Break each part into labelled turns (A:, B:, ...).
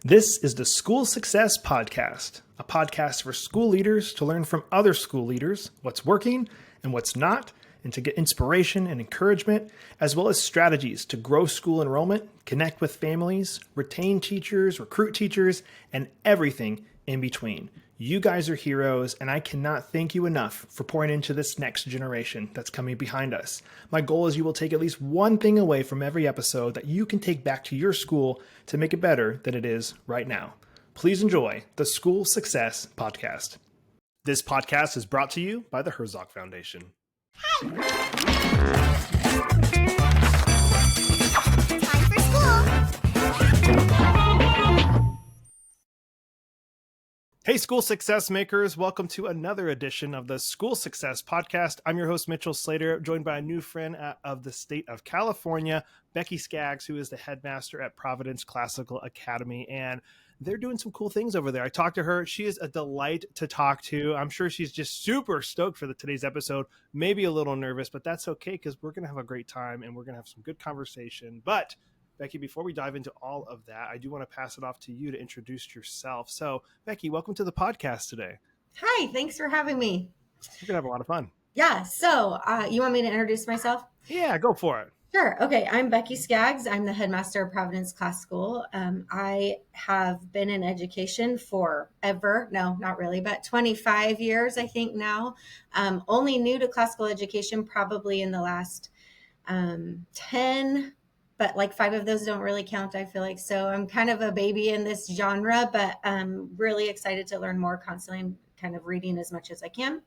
A: This is the School Success Podcast, a podcast for school leaders to learn from other school leaders what's working and what's not, and to get inspiration and encouragement, as well as strategies to grow school enrollment, connect with families, retain teachers, recruit teachers, and everything in between. You guys are heroes, and I cannot thank you enough for pouring into this next generation that's coming behind us. My goal is you will take at least one thing away from every episode that you can take back to your school to make it better than it is right now. Please enjoy the School Success Podcast. This podcast is brought to you by the Herzog Foundation.
B: Time for school.
A: Hey, School Success Makers. Welcome to another edition of the School Success Podcast. I'm your host, Mitchell Slater, joined by a new friend of the state of California, Becky Skaggs, who is the headmaster at Providence Classical Academy. And they're doing some cool things over there. I talked to her. She is a delight to talk to. I'm sure she's just super stoked for today's episode, maybe a little nervous, but that's okay because we're going to have a great time and we're going to have some good conversation. But Becky, before we dive into all of that, I do want to pass it off to you to introduce yourself. So, Becky, welcome to the podcast today.
C: Hi, thanks for having me.
A: We're going to have a lot of fun.
C: Yeah, so you want me to introduce myself?
A: Yeah, go for it.
C: Sure. Okay, I'm Becky Skaggs. I'm the headmaster of Providence Class School. I have been in education forever. No, not really, but 25 years, I think now. Only new to classical education probably in the last 10, but like 5 of those don't really count, I feel like. So I'm kind of a baby in this genre, but I'm really excited to learn more constantly. I'm kind of reading as much as I can.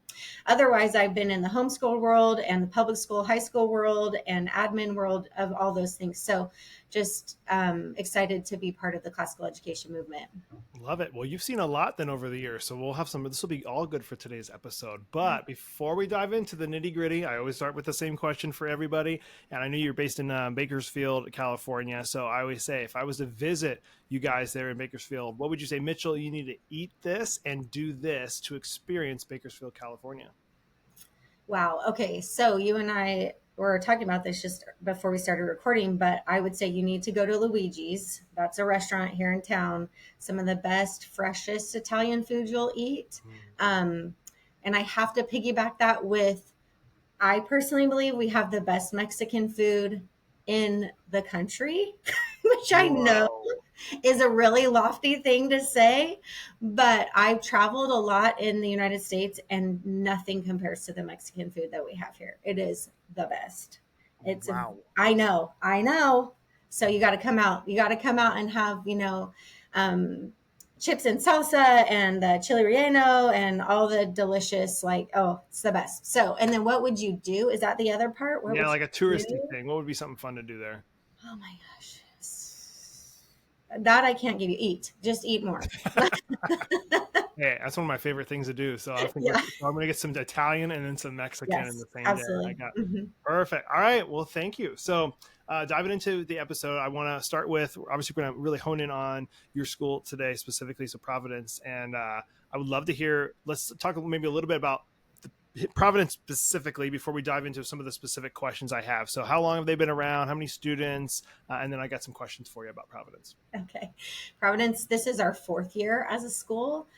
C: Otherwise, I've been in the homeschool world and the public school, high school world and admin world of all those things. So just excited to be part of the classical education movement.
A: Love it. Well, you've seen a lot then over the years, so we'll have this will be all good for today's episode. But before we dive into the nitty gritty, I always start with the same question for everybody. And I know you're based in Bakersfield, California. So I always say, if I was to visit you guys there in Bakersfield, what would you say, Mitchell, you need to eat this and do this to experience Bakersfield, California?
C: Wow. Okay. So you and I were talking about this just before we started recording, but I would say you need to go to Luigi's. That's a restaurant here in town. Some of the best, freshest Italian food you'll eat. And I have to piggyback that with, I personally believe we have the best Mexican food in the country, which I know is a really lofty thing to say, but I've traveled a lot in the United States and nothing compares to the Mexican food that we have here. It is the best. It's
A: wow.
C: I know. So you got to come out. You got to come out and have, chips and salsa and the chili relleno and all the delicious, it's the best. So, and then what would you do? Is that the other part?
A: Yeah, like a touristy thing. What would be something fun to do there?
C: Oh my gosh. That I can't give you. Eat. Just eat more.
A: Hey, that's one of my favorite things to do. So I think I'm going to get some Italian and then some Mexican in the same
C: absolutely.
A: day. Perfect. All right. Well, thank you. So diving into the episode, I want to start with, obviously, we're going to really hone in on your school today, specifically, so Providence. And I would love to hear, let's talk maybe a little bit about Providence specifically before we dive into some of the specific questions I have. So how long have they been around? How many students? And then I got some questions for you about Providence.
C: Okay. Providence, this is our 4th year as a school.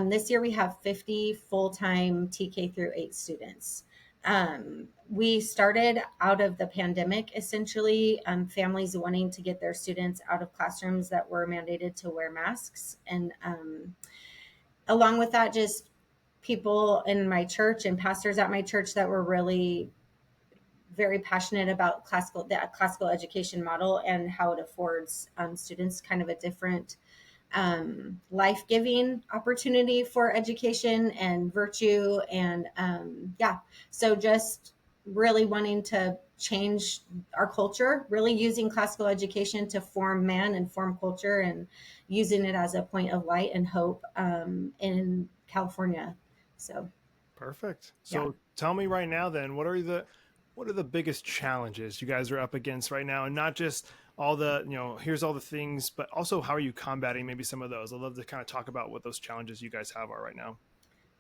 C: This year we have 50 full-time TK through 8 students. We started out of the pandemic, essentially, families wanting to get their students out of classrooms that were mandated to wear masks. And along with that, just people in my church and pastors at my church that were really very passionate about the classical education model and how it affords students kind of a different life-giving opportunity for education and virtue. And so just really wanting to change our culture, really using classical education to form man and form culture and using it as a point of light and hope in California. So
A: perfect. So tell me right now then, what are the biggest challenges you guys are up against right now? And not just all the, here's all the things, but also how are you combating maybe some of those? I'd love to kind of talk about what those challenges you guys have are right now.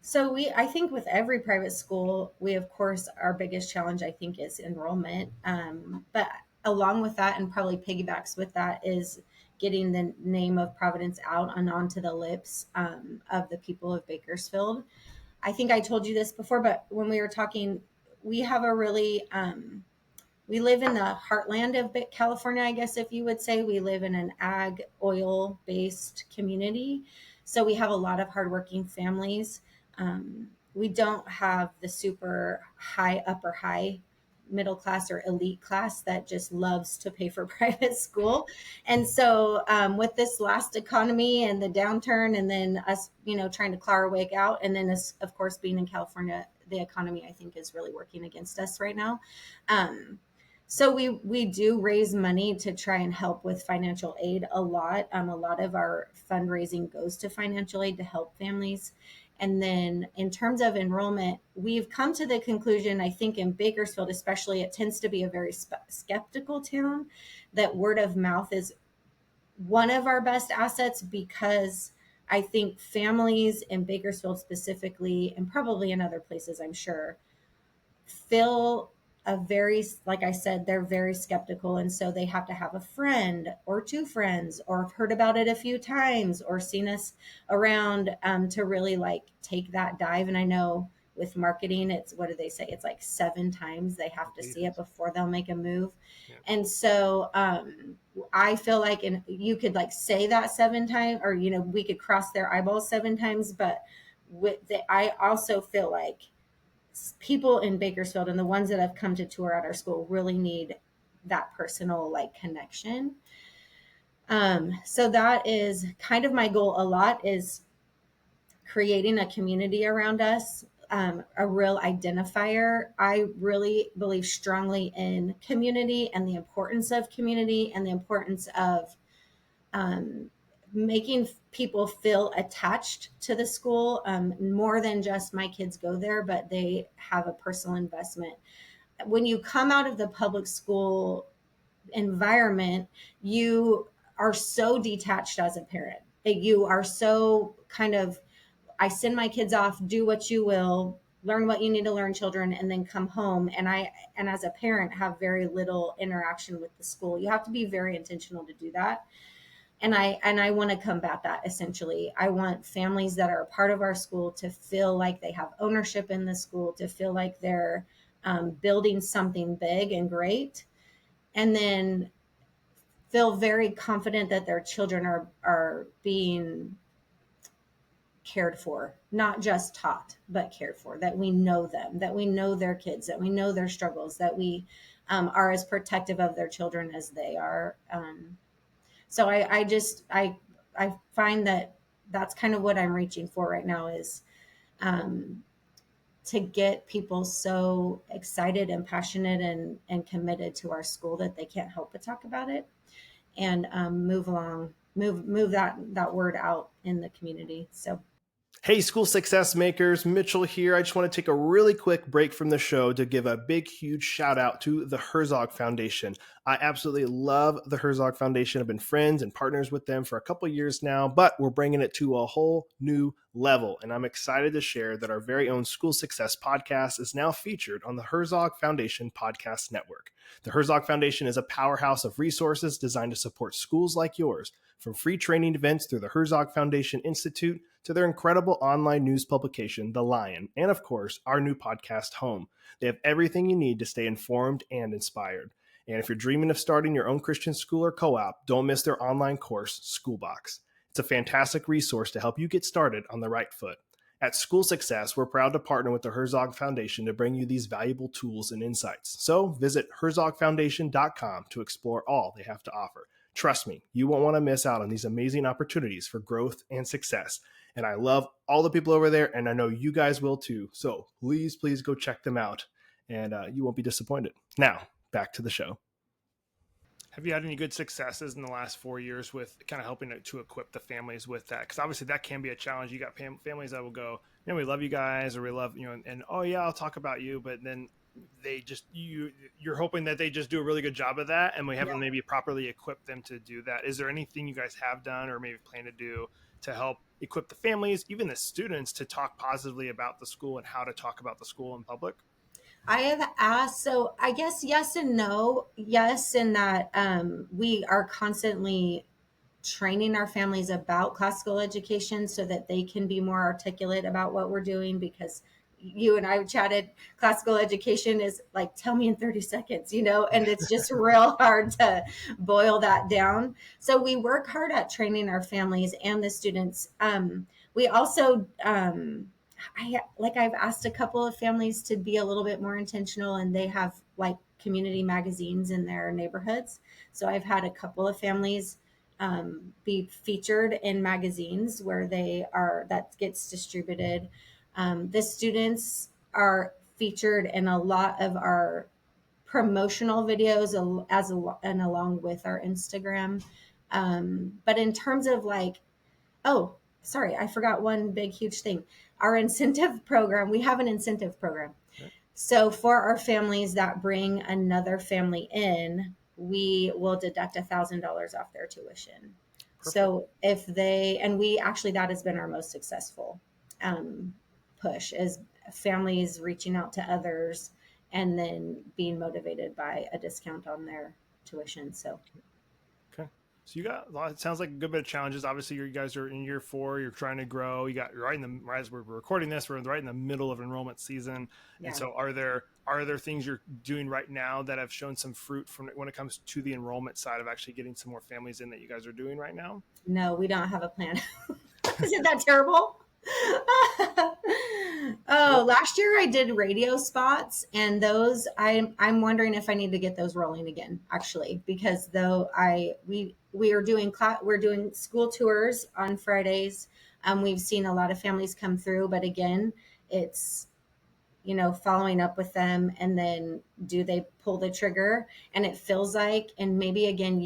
C: So I think with every private school, we, of course, our biggest challenge, I think, is enrollment. But along with that, and probably piggybacks with that, is getting the name of Providence out and onto the lips of the people of Bakersfield. I think I told you this before, but when we were talking, we have a really we live in the heartland of California, I guess, if you would say. We live in an ag oil based community. So we have a lot of hardworking families. We don't have the super high, upper high middle class or elite class that just loves to pay for private school. And so with this last economy and the downturn, and then us, trying to claw our way out, and then us, of course, being in California, the economy, I think, is really working against us right now. So we do raise money to try and help with financial aid a lot. A lot of our fundraising goes to financial aid to help families. And then in terms of enrollment, we've come to the conclusion, I think in Bakersfield especially, it tends to be a very skeptical town, that word of mouth is one of our best assets, because I think families in Bakersfield specifically, and probably in other places, I'm sure, feel like I said, they're very skeptical. And so they have to have a friend or two friends, or have heard about it a few times, or seen us around to really like take that dive. And I know with marketing, it's, what do they say? It's like 7 times they have to see it before they'll make a move. Yeah. And so I feel like, and you could like say that 7 times, or, we could cross their eyeballs 7 times, but I also feel like people in Bakersfield and the ones that have come to tour at our school really need that personal like connection. So that is kind of my goal a lot, is creating a community around us, a real identifier. I really believe strongly in community and the importance of community and the importance of making people feel attached to the school, more than just my kids go there, but they have a personal investment. When you come out of the public school environment, you are so detached as a parent. You are so kind of, I send my kids off, do what you will, learn what you need to learn, children, and then come home. And as a parent, have very little interaction with the school. You have to be very intentional to do that. And I want to combat that. Essentially, I want families that are a part of our school to feel like they have ownership in the school, to feel like they're building something big and great, and then feel very confident that their children are being cared for, not just taught, but cared for, that we know them, that we know their kids, that we know their struggles, that we are as protective of their children as they are. So I find that that's kind of what I'm reaching for right now, is to get people so excited and passionate and committed to our school that they can't help but talk about it, and move that word out in the community. So.
A: Hey, school success makers, Mitchell here. I just want to take a really quick break from the show to give a big, huge shout out to the 𝒔𝒐𝒏 Foundation. I absolutely love the 𝒔𝒐𝒏 Foundation. I've been friends and partners with them for a couple years now, but we're bringing it to a whole new level. And I'm excited to share that our very own School Success podcast is now featured on the 𝒔𝒐𝒏 Foundation Podcast Network. The 𝒔𝒐𝒏 Foundation is a powerhouse of resources designed to support schools like yours, from free training events through the 𝒔𝒐𝒏 Foundation Institute to their incredible online news publication, The Lion, and of course, our new podcast, Home. They have everything you need to stay informed and inspired. And if you're dreaming of starting your own Christian school or co-op, don't miss their online course, Schoolbox. It's a fantastic resource to help you get started on the right foot. At School Success, we're proud to partner with the 𝒔𝒐𝒏 Foundation to bring you these valuable tools and insights. So visit 𝒔𝒐𝒏foundation.com to explore all they have to offer. Trust me, you won't want to miss out on these amazing opportunities for growth and success. And I love all the people over there, and I know you guys will too. So please go check them out, and you won't be disappointed. Now, back to the show. Have you had any good successes in the last 4 years with kind of helping to equip the families with that? Because obviously that can be a challenge. You got families that will go, we love you guys, or we love, and oh yeah, I'll talk about you. But then they just, you're hoping that they just do a really good job of that, and we haven't maybe properly equipped them to do that. Is there anything you guys have done or maybe plan to do to help equip the families, even the students, to talk positively about the school and how to talk about the school in public?
C: I have asked, so I guess yes and no. Yes, in that we are constantly training our families about classical education so that they can be more articulate about what we're doing, because you and I chatted, classical education is like, tell me in 30 seconds, and it's just real hard to boil that down. So we work hard at training our families and the students. We also, I've asked a couple of families to be a little bit more intentional, and they have like community magazines in their neighborhoods. So I've had a couple of families be featured in magazines where that gets distributed. The students are featured in a lot of our promotional videos and along with our Instagram. But in terms of like, oh, sorry, I forgot one big, huge thing. Our incentive program, we have an incentive program.
A: Okay.
C: So for our families that bring another family in, we will deduct $1,000 off their tuition.
A: Perfect.
C: So that has been our most successful push, is families reaching out to others and then being motivated by a discount on their tuition. So
A: you got, it sounds like a good bit of challenges. Obviously, you guys are in year 4. You're trying to grow. You're right as we're recording this, we're right in the middle of enrollment season. Yeah. And so are there things you're doing right now that have shown some fruit from when it comes to the enrollment side of actually getting some more families in that you guys are doing right now?
C: No, we don't have a plan. Isn't that terrible? Last year I did radio spots, and those I'm wondering if I need to get those rolling again, actually, because we're doing school tours on Fridays. We've seen a lot of families come through, but again, it's following up with them, and then do they pull the trigger? And it feels like, and maybe again,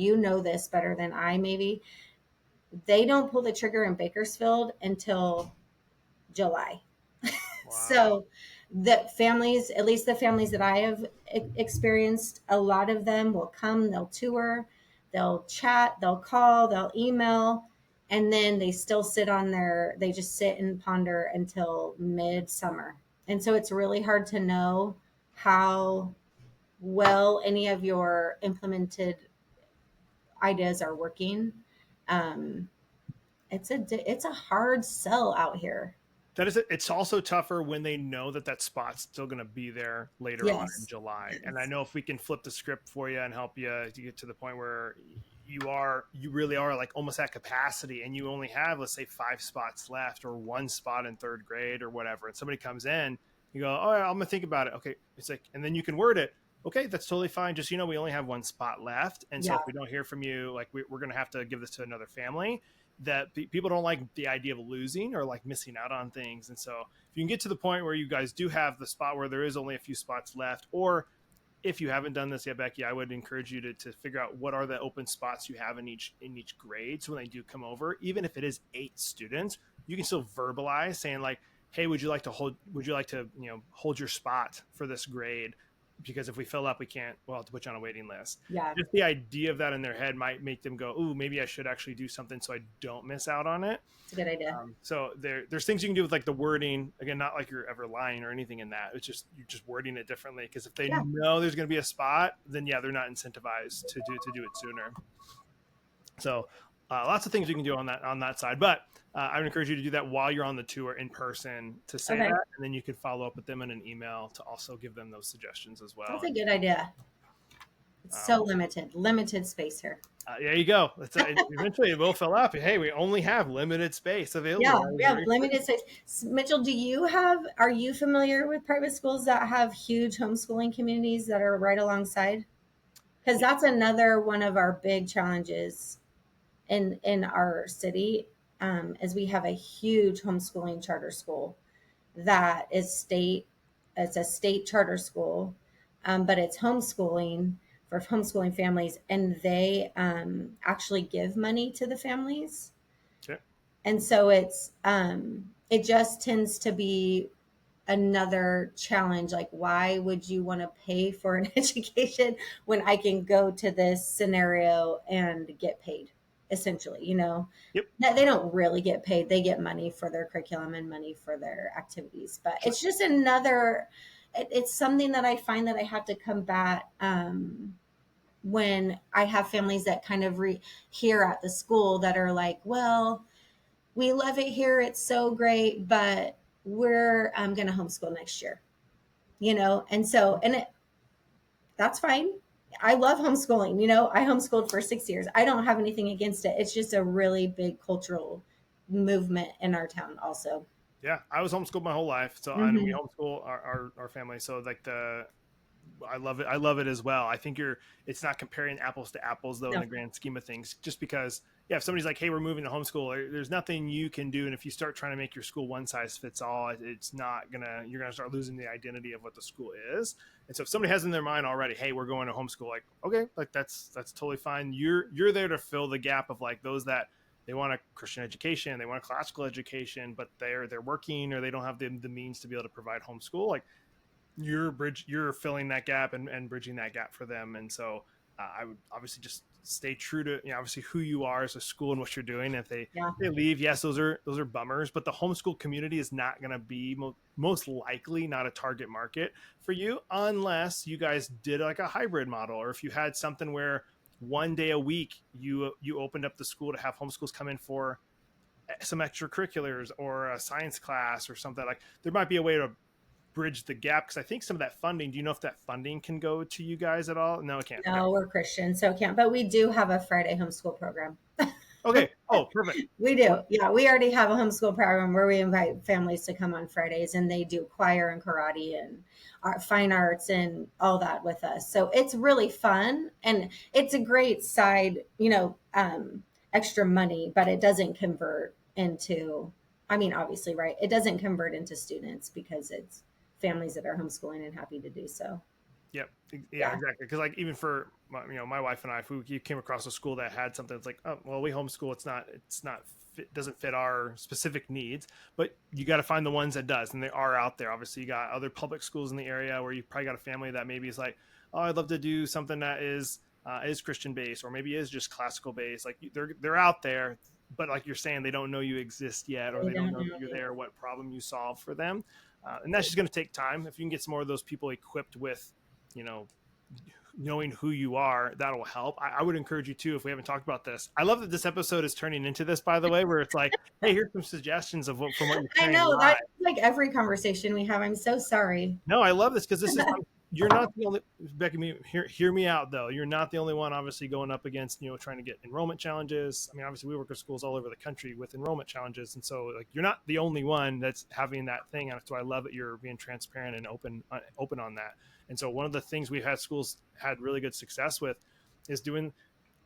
C: this better than I, maybe they don't pull the trigger in Bakersfield until July. Wow. So the families, at least the families that I have experienced, a lot of them will come, they'll tour, they'll chat, they'll call, they'll email, and then they still they just sit and ponder until midsummer. And so it's really hard to know how well any of your implemented ideas are working. It's a hard sell out here.
A: That is it. It's also tougher when they know that spot's still going to be there later on in July. Yes. And I know if we can flip the script for you and help you to get to the point where you really are like almost at capacity, and you only have, let's say, 5 spots left or 1 spot in 3rd grade or whatever, and somebody comes in, you go, oh, I'm gonna think about it. Okay, it's like, and then you can word it, okay, that's totally fine. Just, we only have 1 spot left, and so if we don't hear from you, like we're gonna have to give this to another family. That people don't like the idea of losing or like missing out on things. And so if you can get to the point where you guys do have the spot where there is only a few spots left, or if you haven't done this yet, Becky, I would encourage you to figure out what are the open spots you have in each grade. So when they do come over, even if it is 8 students, you can still verbalize saying like, hey, would you like to hold your spot for this grade? Because if we fill up, we'll have to put you on a waiting list.
C: Yeah.
A: Just the idea of that in their head might make them go, ooh, maybe I should actually do something so I don't miss out on it.
C: It's a good idea.
A: So there's things you can do with like the wording. Again, not like you're ever lying or anything in that. It's just, you're just wording it differently. Because if they know there's going to be a spot, then they're not incentivized to do it sooner. So lots of things you can do on that side. But I would encourage you to do that while you're on the tour in person, to say that, and then you can follow up with them in an email to also give them those suggestions as well.
C: That's a good idea. It's so limited space here.
A: There you go. Eventually it will fill up. Hey, we only have limited space available.
C: Yeah, we have limited space. Mitchell, are you familiar with private schools that have huge homeschooling communities that are right alongside? Because that's another one of our big challenges in our city. Is we have a huge homeschooling charter school that is state. It's a state charter school, but it's homeschooling for homeschooling families, and they actually give money to the families. Okay. And so it just tends to be another challenge. Like, why would you want to pay for an education when I can go to this scenario and get paid? Essentially, Yep. They don't really get paid. They get money for their curriculum and money for their activities. But it's just it's something that I find that I have to combat when I have families that kind of here at the school that are like, well, we love it here, it's so great, but we're going to homeschool next year, and so, that's fine. I love homeschooling. I homeschooled for 6 years. I don't have anything against it. It's just a really big cultural movement in our town also.
A: Yeah, I was homeschooled my whole life, so and we homeschool our family. So like I love it. I love it as well. I think it's not comparing apples to apples though, in the grand scheme of things, just because, yeah, if somebody's like, hey, we're moving to homeschool, there's nothing you can do. And if you start trying to make your school one size fits all, it's not you're going to start losing the identity of what the school is. And so if somebody has in their mind already, hey, we're going to homeschool, like, okay, like that's totally fine. You're there to fill the gap of like those that they want a Christian education, they want a classical education, but they're working or they don't have the means to be able to provide homeschool. Like, you're filling that gap and bridging that gap for them. And so I would obviously just stay true to obviously who you are as a school and what you're doing. If they leave, yes, those are bummers, but the homeschool community is not going to be most likely not a target market for you unless you guys did like a hybrid model, or if you had something where one day a week you opened up the school to have homeschools come in for some extracurriculars or a science class or something. Like, there might be a way to bridge the gap, because I think some of that funding, do you know if that funding can go to you guys at all? No, it can't.
C: No, we're Christian, so it can't, but we do have a Friday homeschool program.
A: Okay. Oh, perfect.
C: We do. Yeah, we already have a homeschool program where we invite families to come on Fridays, and they do choir and karate and fine arts and all that with us. So it's really fun, and it's a great side, extra money, but it doesn't convert into, obviously, right? It doesn't convert into students because it's families that are homeschooling and happy to do so.
A: Yep. Yeah, exactly. Because like even for my wife and I, if we came across a school that had something that's like, oh, well, we homeschool, doesn't fit our specific needs, but you got to find the ones that does, and they are out there. Obviously, you got other public schools in the area where you probably got a family that maybe is like, oh, I'd love to do something that is Christian based, or maybe is just classical based. Like, they're out there, but like you're saying, they don't know you exist yet, or they don't know you're there, what problem you solve for them. And that's just going to take time. If you can get some more of those people equipped with, knowing who you are, that'll help. I would encourage you too, if we haven't talked about this. I love that this episode is turning into this, by the way, where it's like, hey, here's some suggestions from what you're saying. I know
C: that's like every conversation we have. I'm so sorry.
A: No, I love this, because this is you're not the only, Becky, hear me out though. You're not the only one obviously going up against, trying to get enrollment challenges. I mean, obviously we work with schools all over the country with enrollment challenges. And so like, you're not the only one that's having that thing. And so I love that you're being transparent and open on that. And so one of the things we've had schools had really good success with is doing,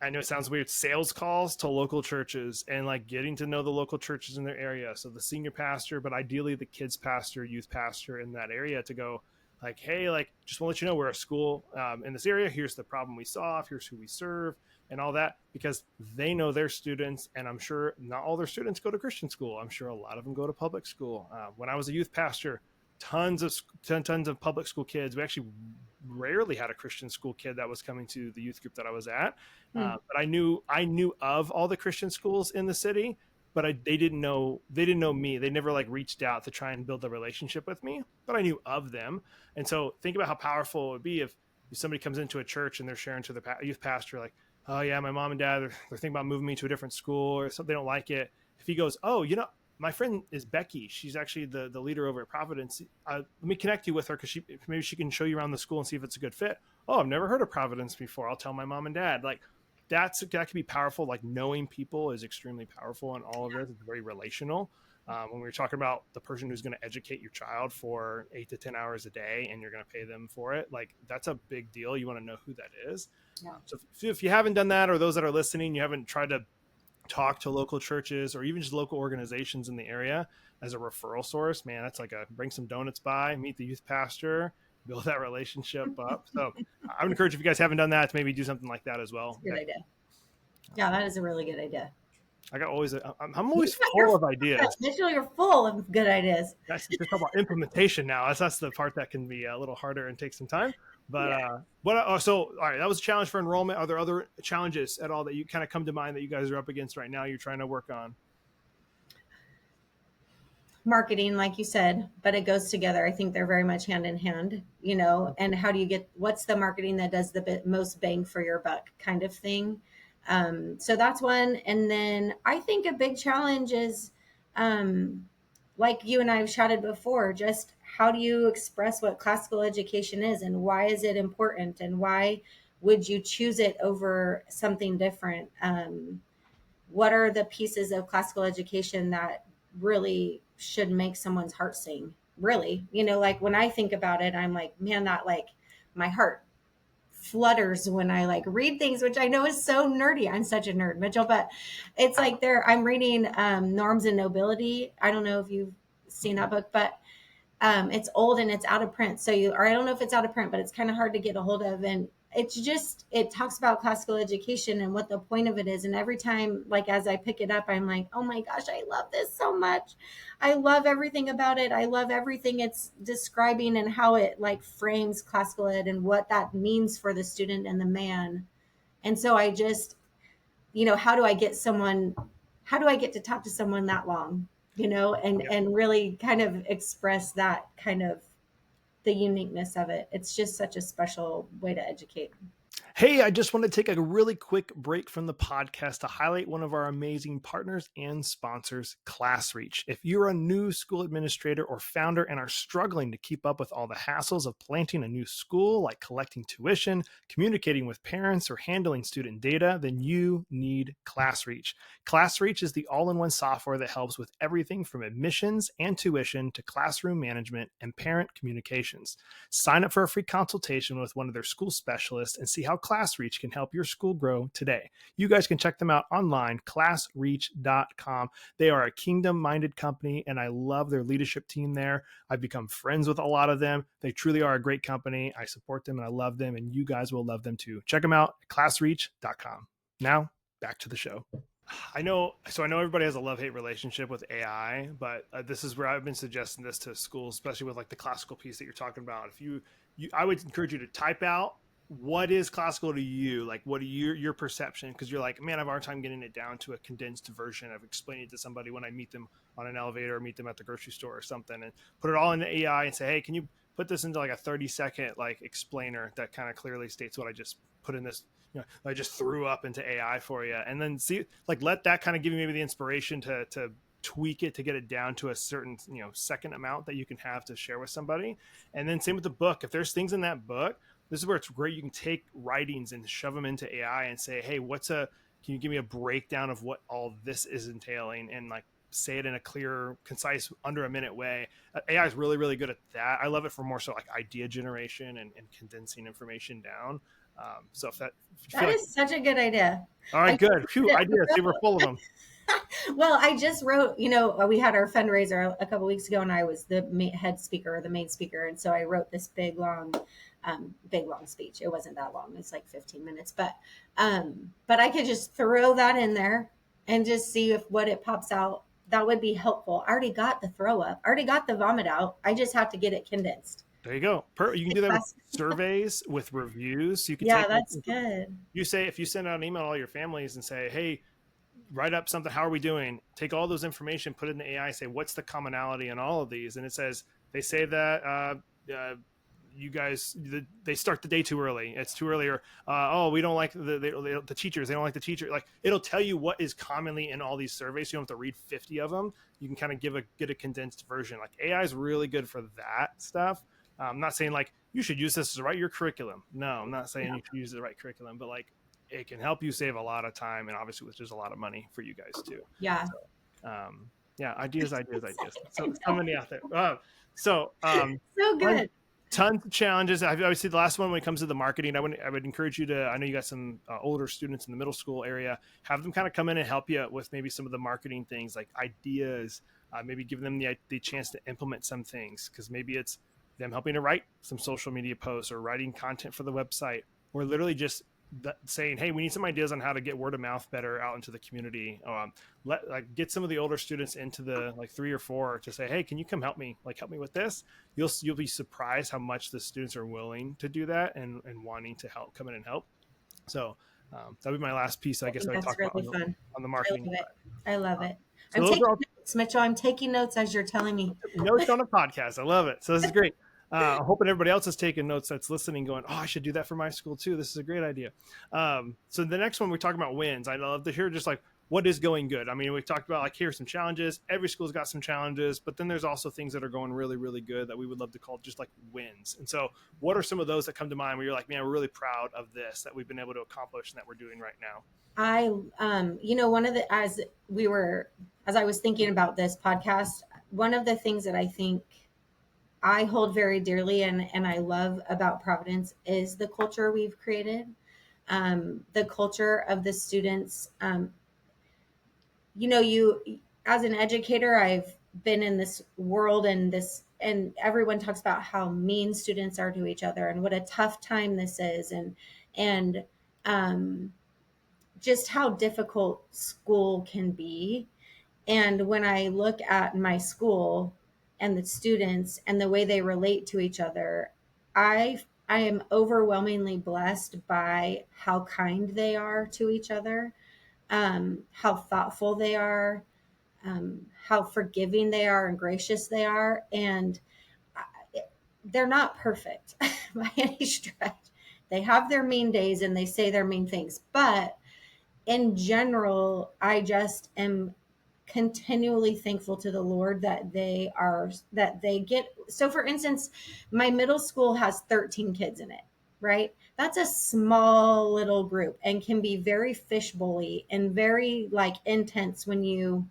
A: I know it sounds weird, sales calls to local churches and like getting to know the local churches in their area. So the senior pastor, but ideally the kids pastor, youth pastor in that area, to go like, hey, like, just want to let you know we're a school in this area. Here's the problem we solve. Here's who we serve and all that, because they know their students. And I'm sure not all their students go to Christian school. I'm sure a lot of them go to public school. When I was a youth pastor, tons of public school kids. We actually rarely had a Christian school kid that was coming to the youth group that I was at. But I knew of all the Christian schools in the city, but they didn't know me. They never like reached out to try and build a relationship with me, but I knew of them. And so think about how powerful it would be if somebody comes into a church and they're sharing to the youth pastor, like, oh yeah, my mom and dad, they're thinking about moving me to a different school or something. They don't like it. If he goes, oh, my friend is Becky. She's actually the leader over at Providence. Let me connect you with her, because maybe she can show you around the school and see if it's a good fit. Oh, I've never heard of Providence before. I'll tell my mom and dad. Like, that can be powerful. Like, knowing people is extremely powerful, and all of it is very relational. When we were talking about the person who's going to educate your child for 8 to 10 hours a day, and you're going to pay them for it, like, that's a big deal. You want to know who that is. Yeah. So if you haven't done that, or those that are listening, you haven't tried to talk to local churches or even just local organizations in the area as a referral source, man, that's like bring some donuts by, meet the youth pastor, build that relationship up. So I would encourage, if you guys haven't done that, to maybe do something like that as well.
C: Good idea. Yeah, that is a really good idea.
A: I'm always full of ideas.
C: Mitchell, you're full of good ideas.
A: That's just about implementation now. That's the part that can be a little harder and take some time. But so all right, that was a challenge for enrollment. Are there other challenges at all that you kind of come to mind that you guys are up against right now, you're trying to work on?
C: marketing, like you said, but it goes together. I think they're very much hand in hand, and how do you get, what's the marketing that does the most bang for your buck kind of thing. So that's one. And then I think a big challenge is, like you and I have chatted before, just how do you express what classical education is and why is it important and why would you choose it over something different? What are the pieces of classical education that really should make someone's heart sing? Really, like when I think about it, I'm like, man, that like my heart flutters when I like read things, which I know is so nerdy. I'm such a nerd, Mitchell, but it's like I'm reading Norms and Nobility. I don't know if you've seen that book, but it's old and it's out of print. Or I don't know if it's out of print, but it's kind of hard to get a hold of. And it talks about classical education and what the point of it is. And every time, like, as I pick it up, I'm like, oh my gosh, I love this so much. I love everything about it. I love everything it's describing and how it like frames classical ed and what that means for the student and the man. And so I just, how do I get to talk to someone that long, and really kind of express that kind of the uniqueness of it. It's just such a special way to educate.
A: Hey, I just want to take a really quick break from the podcast to highlight one of our amazing partners and sponsors, ClassReach. If you're a new school administrator or founder and are struggling to keep up with all the hassles of planting a new school, like collecting tuition, communicating with parents, or handling student data, then you need ClassReach. ClassReach is the all-in-one software that helps with everything from admissions and tuition to classroom management and parent communications. Sign up for a free consultation with one of their school specialists and see how ClassReach can help your school grow today. You guys can check them out online, classreach.com. They are a kingdom-minded company, and I love their leadership team there. I've become friends with a lot of them. They truly are a great company. I support them, and I love them, and you guys will love them too. Check them out at classreach.com. Now, back to the show. I know everybody has a love-hate relationship with AI, but this is where I've been suggesting this to schools, especially with like the classical piece that you're talking about. If I would encourage you to type out what is classical to you, like what are your perception, because you're like, man, I have a hard time getting it down to a condensed version of explaining it to somebody when I meet them on an elevator or meet them at the grocery store or something, and put it all into AI and say, hey, can you put this into like a 30-second like explainer that kind of clearly states what I just put in this, I just threw up into AI for you, and then see, like, let that kind of give you maybe the inspiration to tweak it to get it down to a certain second amount that you can have to share with somebody. And then same with the book. If there's things in that book, this is where it's great. You can take writings and shove them into AI and say, hey, can you give me a breakdown of what all this is entailing, and like say it in a clear, concise, under a minute way. AI is really, really good at that. I love it for more so like idea generation and condensing information down. So if that
C: is such a good idea.
A: All right, good. Phew, ideas. They were full of them.
C: Well, I just wrote, we had our fundraiser a couple weeks ago, and I was the head speaker, or the main speaker. And so I wrote this big, long speech. It wasn't that long. It's like 15 minutes, but I could just throw that in there and just see what it pops out. That would be helpful. I already got the throw up. I already got the vomit out. I just have to get it condensed.
A: There you go. You can do that with surveys, with reviews. You can
C: that's good.
A: If you send out an email to all your families and say, hey, write up something, how are we doing? Take all those information, put it in the AI, say, what's the commonality in all of these? And it says, they say that you guys, they start the day too early. It's too early. Or, we don't like the teachers. They don't like the teacher. Like, it'll tell you what is commonly in all these surveys. You don't have to read 50 of them. You can kind of get a condensed version. Like, AI is really good for that stuff. I'm not saying like you should use this to write your curriculum. No, I'm not saying you should use the right curriculum, but like it can help you save a lot of time, and obviously there's a lot of money for you guys too.
C: Yeah.
A: So, ideas. So many out there. So
C: good.
A: Tons of challenges. Obviously, the last one, when it comes to the marketing, I would encourage you to, I know you got some older students in the middle school area, have them kind of come in and help you with maybe some of the marketing things, like ideas, maybe give them the chance to implement some things, because maybe it's them helping to write some social media posts or writing content for the website, or literally just saying, hey, we need some ideas on how to get word of mouth better out into the community. Get some of the older students into the 3 or 4 to say, hey, can you come help me with this? You'll be surprised how much the students are willing to do that and wanting to come in and help. So that'll be my last piece, I guess.
C: That's really fun
A: on the marketing.
C: I love it.
A: So
C: I'm
A: those are
C: taking
A: all
C: notes, Mitchell. I'm taking notes as you're telling me.
A: notes on a podcast. I love it. So this is great. I'm hoping everybody else is taking notes that's listening, going, oh, I should do that for my school too. This is a great idea. So the next one, we talk about wins. I love to hear just like what is going good. I mean, we talked about like, here's some challenges. Every school's got some challenges, but then there's also things that are going really, really good that we would love to call just like wins. And so what are some of those that come to mind where you're like, man, we're really proud of this that we've been able to accomplish and that we're doing right now?
C: One of the, as I was thinking about this podcast, one of the things that I think I hold very dearly and I love about Providence is the culture we've created, the culture of the students. You, as an educator, I've been in this world and everyone talks about how mean students are to each other and what a tough time this is. And, just how difficult school can be. And when I look at my school and the students and the way they relate to each other, I am overwhelmingly blessed by how kind they are to each other, how thoughtful they are, how forgiving they are and gracious they are. And they're not perfect by any stretch. They have their mean days and they say their mean things, but in general, I just am continually thankful to the Lord that they get. So for instance, my middle school has 13 kids in it, right? That's a small little group and can be very fishbowly and very like intense when you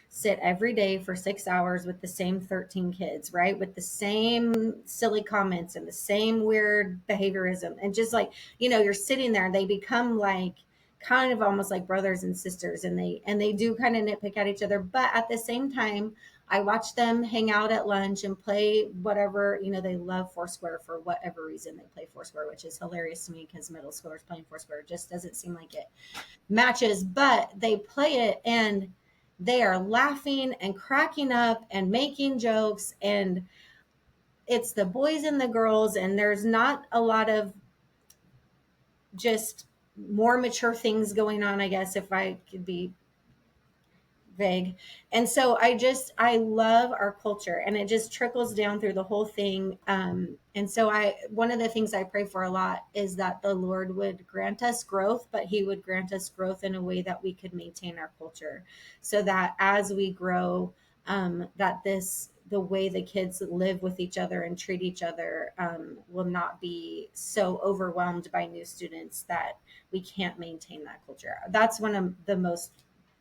C: sit every day for 6 hours with the same 13 kids, right? With the same silly comments and the same weird behaviorism. And just like, you're sitting there and they become like kind of almost like brothers and sisters and they do kind of nitpick at each other. But at the same time, I watch them hang out at lunch and play whatever, they love Foursquare for whatever reason they play Foursquare, which is hilarious to me because middle schoolers playing Foursquare just doesn't seem like it matches, but they play it and they are laughing and cracking up and making jokes, and it's the boys and the girls, and there's not a lot of just more mature things going on, I guess, if I could be vague. And so I love our culture and it just trickles down through the whole thing. And so one of the things I pray for a lot is that the Lord would grant us growth, but he would grant us growth in a way that we could maintain our culture so that as we grow, the way the kids live with each other and treat each other will not be so overwhelmed by new students that we can't maintain that culture. That's one of the most,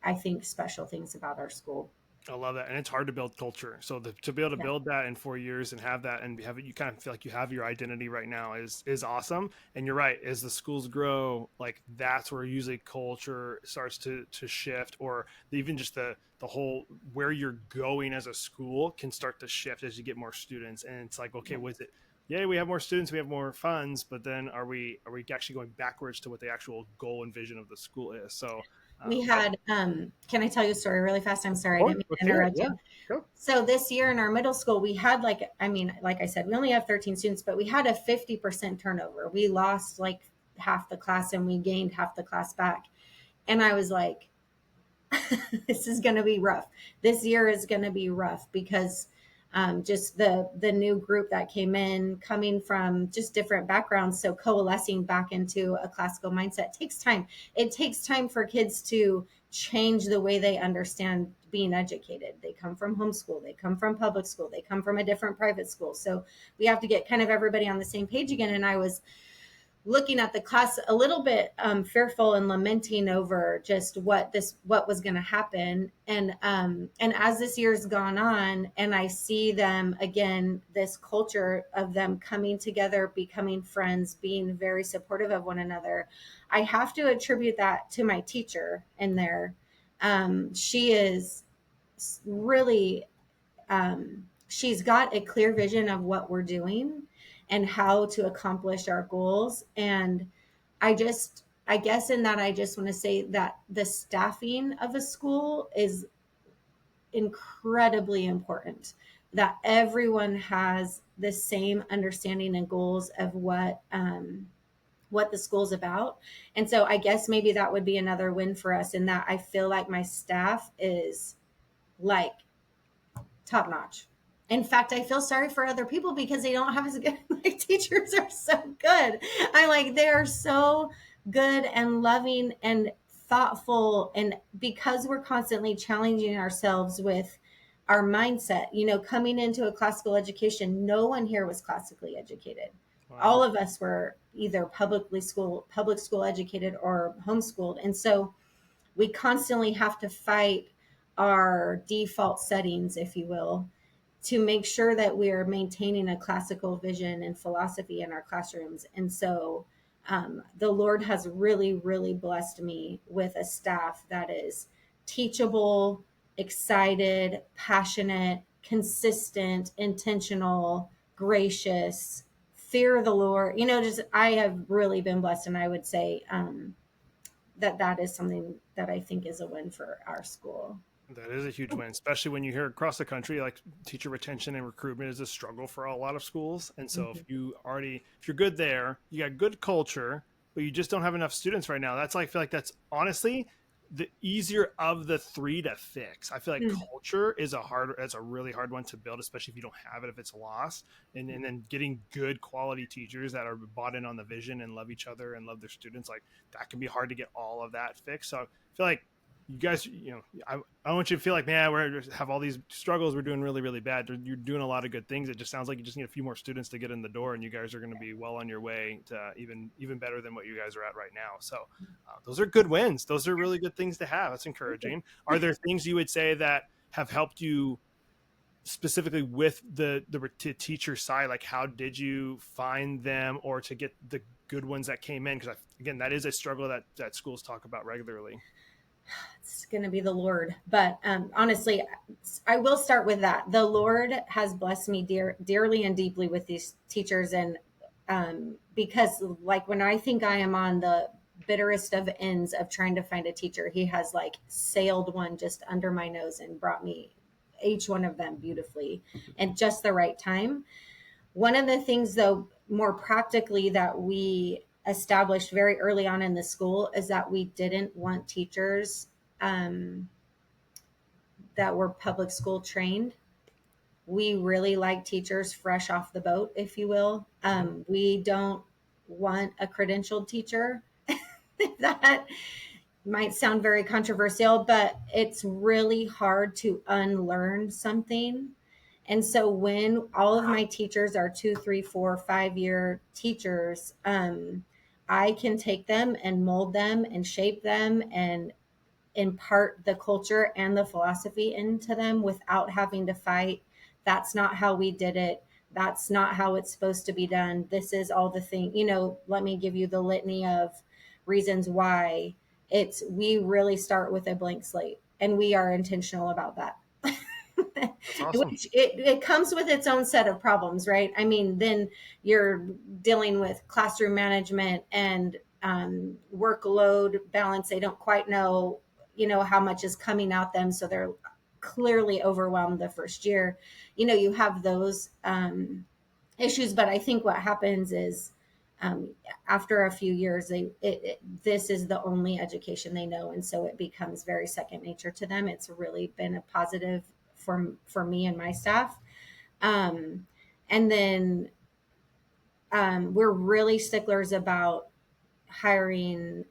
C: I think, special things about our school.
A: I love that. And it's hard to build culture. So to be able to build that in 4 years and have that and have it, you kind of feel like you have your identity right now is awesome. And you're right. As the schools grow, like that's where usually culture starts to shift, or even just the whole where you're going as a school can start to shift as you get more students. And it's like, okay, was it, yeah, we have more students, we have more funds, but then are we actually going backwards to what the actual goal and vision of the school is? So
C: we had, can I tell you a story really fast? I'm sorry, I didn't mean to interrupt you.
A: Go.
C: So this year in our middle school, we had like I said, we only have 13 students, but we had a 50% turnover. We lost like half the class and we gained half the class back. And I was like, this is going to be rough. This year is going to be rough because just the new group that came in, coming from just different backgrounds. So coalescing back into a classical mindset takes time. It takes time for kids to change the way they understand being educated. They come from homeschool, they come from public school, they come from a different private school. So we have to get kind of everybody on the same page again. And I was looking at the class a little bit fearful and lamenting over just what was going to happen. And as this year's gone on and I see them again, this culture of them coming together, becoming friends, being very supportive of one another, I have to attribute that to my teacher in there. She is really, she's got a clear vision of what we're doing and how to accomplish our goals. And I guess in that, I just want to say that the staffing of a school is incredibly important, that everyone has the same understanding and goals of what what the school's about. And so I guess maybe that would be another win for us, in that I feel like my staff is like top notch. In fact, I feel sorry for other people because they don't have as good. My teachers are so good. I'm like, they are so good and loving and thoughtful. And because we're constantly challenging ourselves with our mindset, coming into a classical education, no one here was classically educated.
A: Wow.
C: All of us were either public school educated or homeschooled. And so we constantly have to fight our default settings, if you will, to make sure that we're maintaining a classical vision and philosophy in our classrooms. And so the Lord has really, really blessed me with a staff that is teachable, excited, passionate, consistent, intentional, gracious, fear of the Lord. I have really been blessed. And I would say that is something that I think is a win for our school.
A: That is a huge win, especially when you hear across the country, like teacher retention and recruitment is a struggle for a lot of schools. And so if you're good there, you got good culture, but you just don't have enough students right now. I feel like that's honestly the easier of the three to fix. I feel like culture is a really hard one to build, especially if you don't have it, if it's lost. And then getting good quality teachers that are bought in on the vision and love each other and love their students, like that can be hard to get all of that fixed. So I feel like you guys, I don't want you to feel like, man, we have all these struggles. We're doing really, really bad. You're doing a lot of good things. It just sounds like you just need a few more students to get in the door, and you guys are going to be well on your way to even better than what you guys are at right now. So those are good wins. Those are really good things to have. That's encouraging. Are there things you would say that have helped you specifically with the teacher side? Like, how did you find them, or to get the good ones that came in? Because again, that is a struggle that schools talk about regularly.
C: It's going to be the Lord. But honestly, I will start with that. The Lord has blessed me dearly and deeply with these teachers. And because like when I think I am on the bitterest of ends of trying to find a teacher, he has like sailed one just under my nose and brought me each one of them beautifully and just the right time. One of the things, though, more practically that we established very early on in the school is that we didn't want teachers that were public school trained. We really like teachers fresh off the boat, if you will. We don't want a credentialed teacher. That might sound very controversial, but it's really hard to unlearn something. And so when all of my teachers are 2, 3, 4, 5-year teachers, I can take them and mold them and shape them and impart the culture and the philosophy into them without having to fight. That's not how we did it. That's not how it's supposed to be done. This is all the thing, let me give you the litany of reasons why. We really start with a blank slate, and we are intentional about that.
A: Awesome.
C: Which it comes with its own set of problems, right? I mean, then you're dealing with classroom management and workload balance. They don't quite know, how much is coming at them. So they're clearly overwhelmed the first year. You have those issues, but I think what happens is after a few years, this is the only education they know. And so it becomes very second nature to them. It's really been a positive for me and my staff. And then we're really sticklers about hiring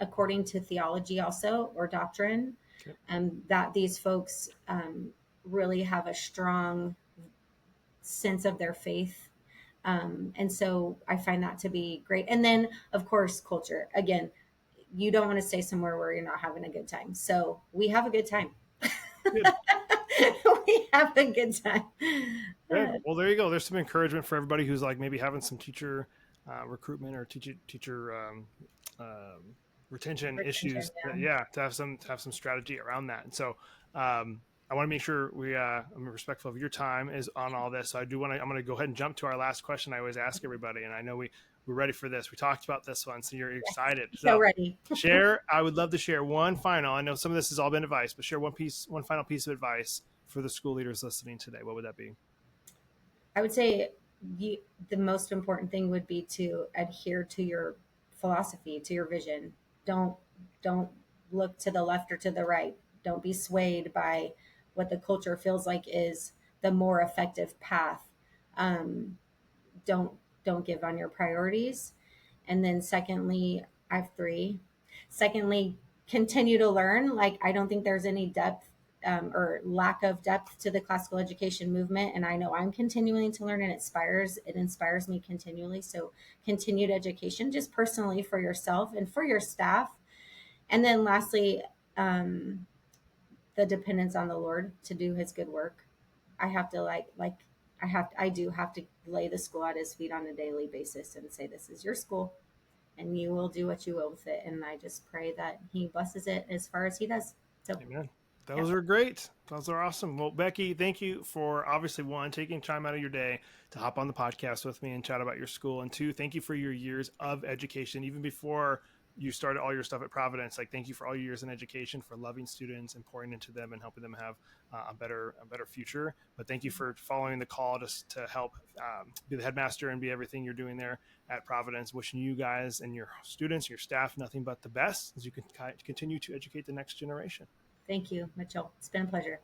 C: according to theology also, or doctrine, that these folks really have a strong sense of their faith. And so I find that to be great. And then, of course, culture. Again, you don't want to stay somewhere where you're not having a good time. So we have a good time. We have a good time.
A: Good. Well, there you go. There's some encouragement for everybody who's like maybe having some teacher recruitment or teacher retention issues. To have some strategy around that. And so I want to make sure I'm respectful of your time is on all this. So I'm going to go ahead and jump to our last question I always ask everybody. And I know we're ready for this. We talked about this one, so you're excited.
C: So ready.
A: I would love to share one final, I know some of this has all been advice, but share one final piece of advice for the school leaders listening today. What would that be?
C: I would say the most important thing would be to adhere to your philosophy, to your vision. Don't look to the left or to the right. Don't be swayed by what the culture feels like is the more effective path. Um, don't give on your priorities. And then secondly, I have three. Secondly, continue to learn. Like, I don't think there's any depth or lack of depth to the classical education movement. And I know I'm continuing to learn, and it inspires me continually. So continued education, just personally for yourself and for your staff. And then lastly, the dependence on the Lord to do his good work. I have to I do have to lay the school at his feet on a daily basis and say, this is your school and you will do what you will with it. And I just pray that he blesses it as far as he does. So,
A: Amen. Those are great. Those are awesome. Well, Becky, thank you for obviously taking time out of your day to hop on the podcast with me and chat about your school. And two, thank you for your years of education, even before you started all your stuff at Providence. Like, thank you for all your years in education, for loving students and pouring into them and helping them have a better future. But thank you for following the call to help be the headmaster and be everything you're doing there at Providence. Wishing you guys and your students, your staff, nothing but the best as you can continue to educate the next generation.
C: Thank you, Mitchell. It's been a pleasure.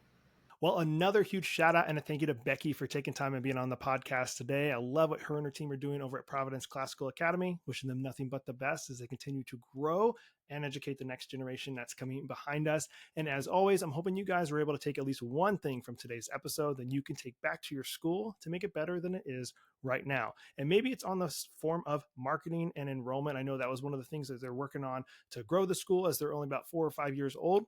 A: Well, another huge shout out and a thank you to Becky for taking time and being on the podcast today. I love what her and her team are doing over at Providence Classical Academy. Wishing them nothing but the best as they continue to grow and educate the next generation that's coming behind us. And as always, I'm hoping you guys were able to take at least one thing from today's episode that you can take back to your school to make it better than it is right now. And maybe it's on the form of marketing and enrollment. I know that was one of the things that they're working on to grow the school as they're only about 4 or 5 years old.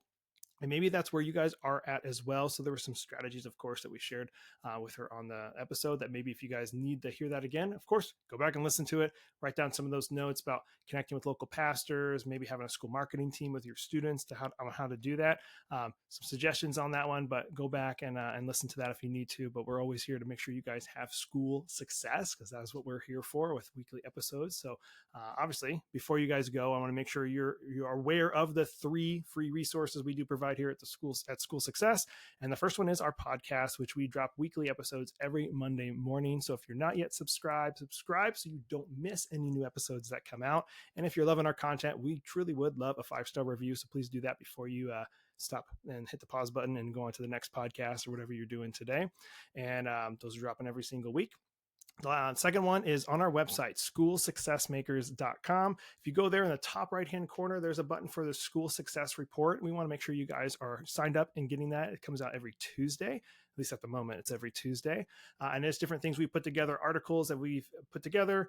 A: And maybe that's where you guys are at as well. So there were some strategies, of course, that we shared with her on the episode that maybe if you guys need to hear that again, of course, go back and listen to it. Write down some of those notes about connecting with local pastors, maybe having a school marketing team with your students on how to do that. Some suggestions on that one, but go back and listen to that if you need to. But we're always here to make sure you guys have school success, because that's what we're here for with weekly episodes. So obviously, before you guys go, I want to make sure you're aware of the 3 free resources we do provide here at School Success. And the first one is our podcast, which we drop weekly episodes every Monday morning. So if you're not yet subscribe so you don't miss any new episodes that come out. And if you're loving our content, we truly would love a 5-star review. So please do that before you stop and hit the pause button and go on to the next podcast or whatever you're doing today. And those are dropping every single week. The second one is on our website, 𝒂𝒐𝒍𝒑.com. If you go there in the top right-hand corner, there's a button for the School Success Report. We want to make sure you guys are signed up and getting that. It comes out every Tuesday. At least at the moment, it's every Tuesday. And there's different things we put together, articles that we've put together,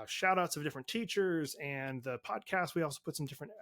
A: shout-outs of different teachers, and the podcast. We also put some different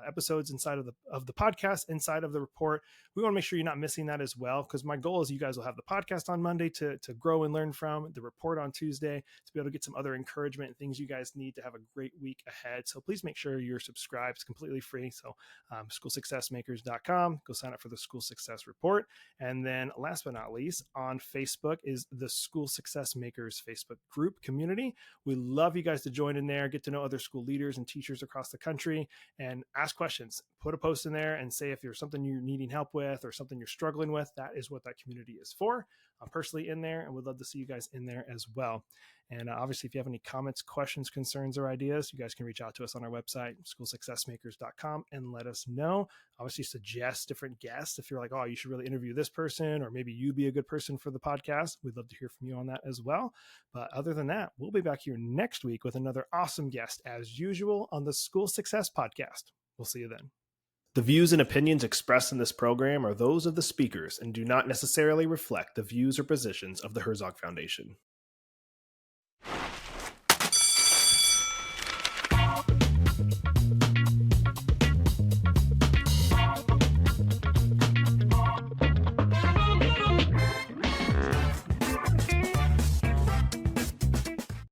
A: episodes inside of the podcast, inside of the report. We want to make sure you're not missing that as well, because my goal is you guys will have the podcast on Monday to grow and learn from, the report on Tuesday to be able to get some other encouragement and things you guys need to have a great week ahead. So please make sure you're subscribed. It's completely free. So schoolsuccessmakers.com, go sign up for the School Success Report. And then last but not least, on Facebook is the School Success Makers Facebook group community. We love you guys to join in there, get to know other school leaders and teachers across the country, and ask questions. Put a post in there and say if there's something you're needing help with or something you're struggling with. That is what that community is for. I'm personally in there and would love to see you guys in there as well. And obviously, if you have any comments, questions, concerns, or ideas, you guys can reach out to us on our website, schoolsuccessmakers.com, and let us know. Obviously, suggest different guests if you're like, oh, you should really interview this person, or maybe you be a good person for the podcast. We'd love to hear from you on that as well. But other than that, we'll be back here next week with another awesome guest as usual on the School Success Podcast. We'll see you then. The views and opinions expressed in this program are those of the speakers and do not necessarily reflect the views or positions of the Herzog Foundation.